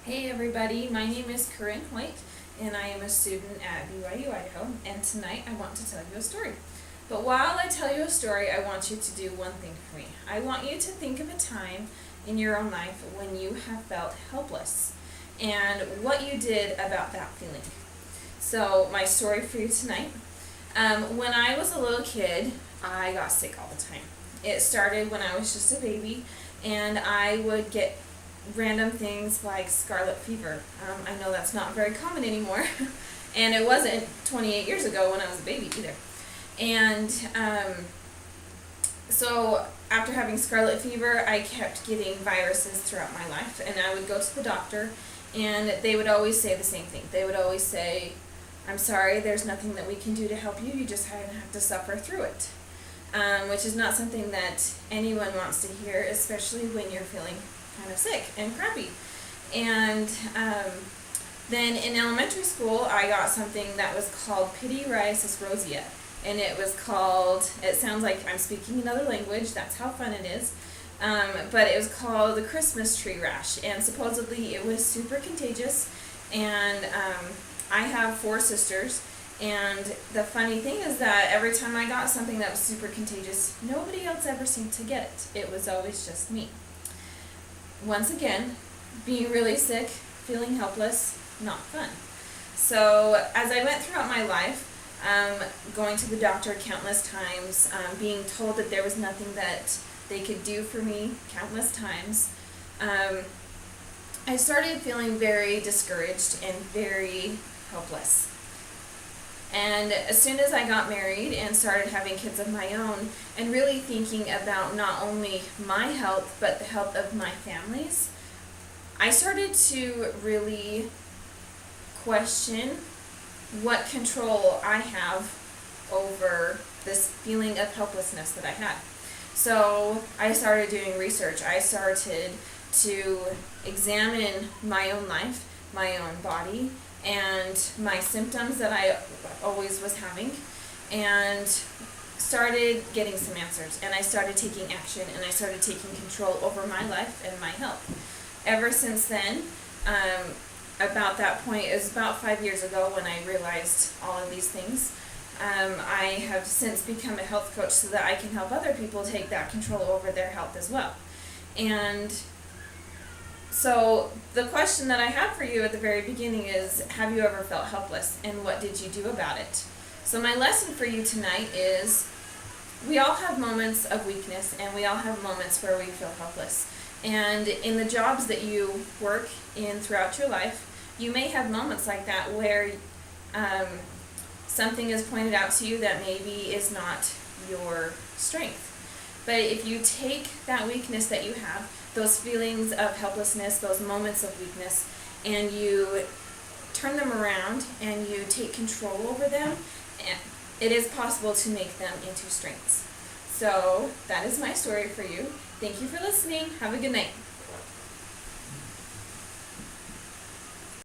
Hey everybody, my name is Corinne Hoyt and I am a student at BYU, Idaho, and tonight I want to tell you a story. But while I tell you a story, I want you to do one thing for me. I want you to think of a time in your own life when you have felt helpless and what you did about that feeling. So my story for you tonight, when I was a little kid, I got sick all the time. It started when I was just a baby and I would get random things like scarlet fever. I know that's not very common anymore, and it wasn't 28 years ago when I was a baby either. And so after having scarlet fever, I kept getting viruses throughout my life, and I would go to the doctor, and they would always say the same thing. They would always say, "I'm sorry, there's nothing that we can do to help you. You just have to suffer through it," which is not something that anyone wants to hear, especially when you're feeling kind of sick and crappy. And then in elementary school, I got something that was called pityriasis rosea. And it sounds like I'm speaking another language, that's how fun it is. But it was called the Christmas tree rash. And supposedly it was super contagious. And I have 4 sisters. And the funny thing is that every time I got something that was super contagious, nobody else ever seemed to get it. It was always just me. Once again, being really sick, feeling helpless, not fun. So as I went throughout my life, going to the doctor countless times, being told that there was nothing that they could do for me countless times, I started feeling very discouraged and very helpless. And as soon as I got married and started having kids of my own and really thinking about not only my health but the health of my family's, I started to really question what control I have over this feeling of helplessness that I had. So I started doing research. I started to examine my own life, my own body, and my symptoms that I always was having, and started getting some answers, and I started taking action, and I started taking control over my life and my health. Ever since then, about that point, it was about 5 years ago when I realized all of these things. I have since become a health coach so that I can help other people take that control over their health as well. And so the question that I have for you at the very beginning is, have you ever felt helpless, and what did you do about it? So my lesson for you tonight is, we all have moments of weakness, and we all have moments where we feel helpless. And in the jobs that you work in throughout your life, you may have moments like that where something is pointed out to you that maybe is not your strength. But if you take that weakness that you have, those feelings of helplessness, those moments of weakness, and you turn them around and you take control over them, it is possible to make them into strengths. So that is my story for you. Thank you for listening. Have a good night.